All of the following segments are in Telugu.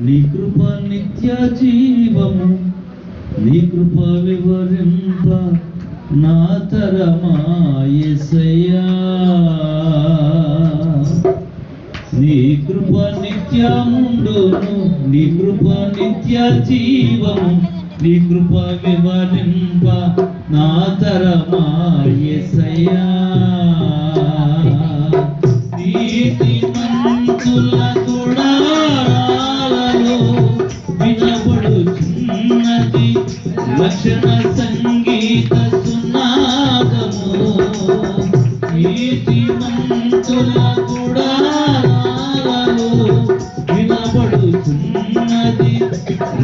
నీ కృప నిత్య జీవము, నీ కృప వివరింప నా తరమా యేసయ్యా. నీ కృప నిత్యముండును, నీ కృప నిత్య జీవము, నీ కృప వివరింప నా తరమా యేసయ్యా. నీతిమంతుల గుడారాలలో వినబడుచున్నది లక్షణ సంగీత సునాదము. నీతిమంతుల గుడారాలలో వినబడుచున్నది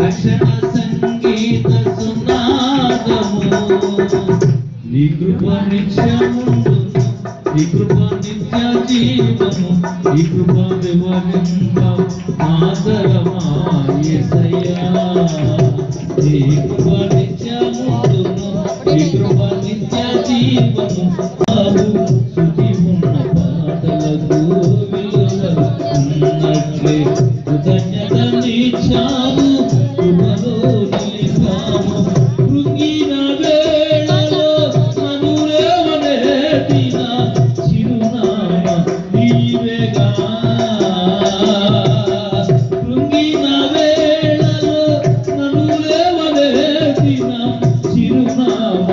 లక్షణ సంగీత సునాదము. నీ కృప నిత్యముండును, నీ కృప నిత్య జీవము, నీ కృప వివరింప ఆదరమా యేసయ్యా. నీ కృప నిత్యముండును, నీ కృప నిత్య జీవము. శుచి ఉన్న పాటలకు విలువలున్నట్లే కృతజ్ఞత నీచాము, కృపలో నిలిపాము. కృంగిన వేళలో నన్ను లేవనెత్తిన చిరునామ నీవేగా. కృంగిన వేళలో నన్ను లేవనెత్తిన చిరునామ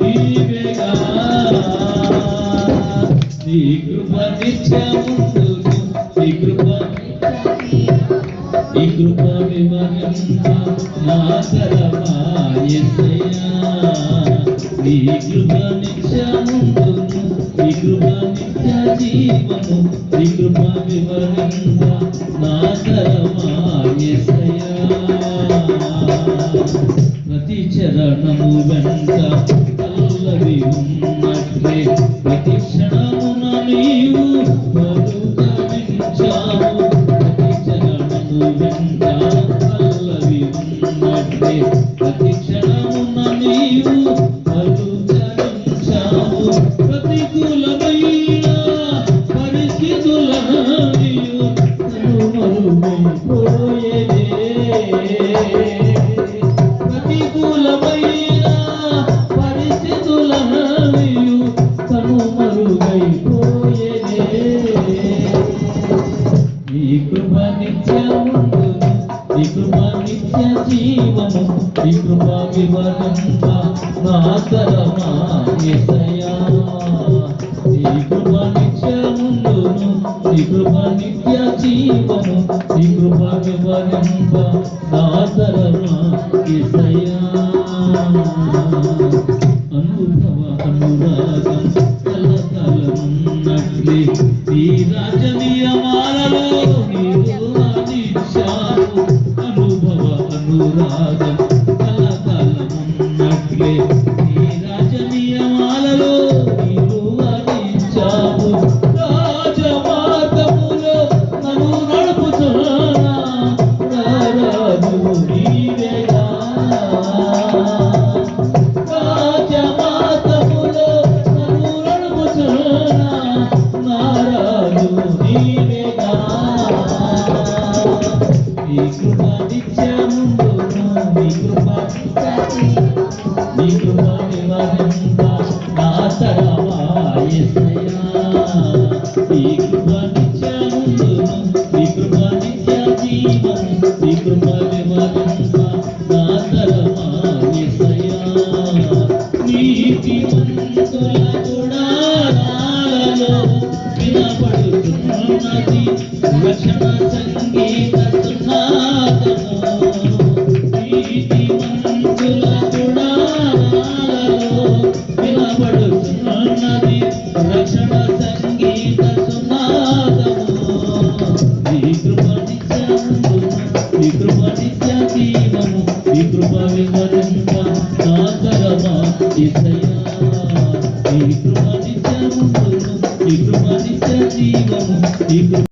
నీవేగా. నీ కృప నిత్యముండును, నీ కృప వివరింప నా తరమా యేసయ్యా. నీ కృప నిత్యముండును, నీ కృప నిత్య జీవము, నీ కృప వివరింప నా తరమా యేసయ్యా. ప్రతి చరణము వెంట పల్లవి ఉన్నట్లే ప్రతి క్షణమున నీవు పలుకరించావు. ప్రతి చరణము వెంట పల్లవి ఉన్నట్లే ప్రతి క్షణమున నీవు పలుకరించావు. ప్రతికూలమైన పరిస్థితులను నీవు కనుమరుగైపోయేదే. ప్రతికూలమైన పరిస్థితులను నీవు కనుమరుగైపోయేదే. నీ కృప నిత్యముండును, నీ కృప నిత్య జీవము, నీ కృప వివరింప నా తరమా యేసయ్యా. నీ కృప నిత్యముండును, నీ కృప నిత్య జీవము, నీ కృప వివరింప నా తరమా యేసయ్యా. అనుభవ అనురాగం కలకలమున్నట్లే నీ రాజనీయమాలలో నీవు ఆదిశావు. అనుభవ అనురాగం కలకలమున్నట్లే నీ రాజనీయమాలలో నీవు ఆదిశావు. రాజమార్గములో నన్ను నడుపుతున్నా రాజు నీవేగా. రాజమార్గములో నన్ను నడుపుతున్నా నారాజు నీవేగా. నీ కృప నిత్యముండును, నీ కృప నీ కృప వివరింప నా తరమా యేసయ్యా. నీ కృప నిత్యముండును, నీ కృప నిత్య జీవము, నీ కృప వివరింప నా తరమా యేసయ్యా. నీతిమంతుల గుడారాలలో వినబడుతున్నది రక్షణ సంగీత సునాదము. నీతిమంతుల గుడారాలలో వినబడుతున్నది రక్షణ సంగీత సునాదము. నీ కృప నిత్యముండును, నీ కృప నిత్య జీవము, నీ కృప వివరింప నా తరమా యేసయ్యా. నీ కృప నిత్యముండును, నీ కృప నిత్య జీవము, నీ కృప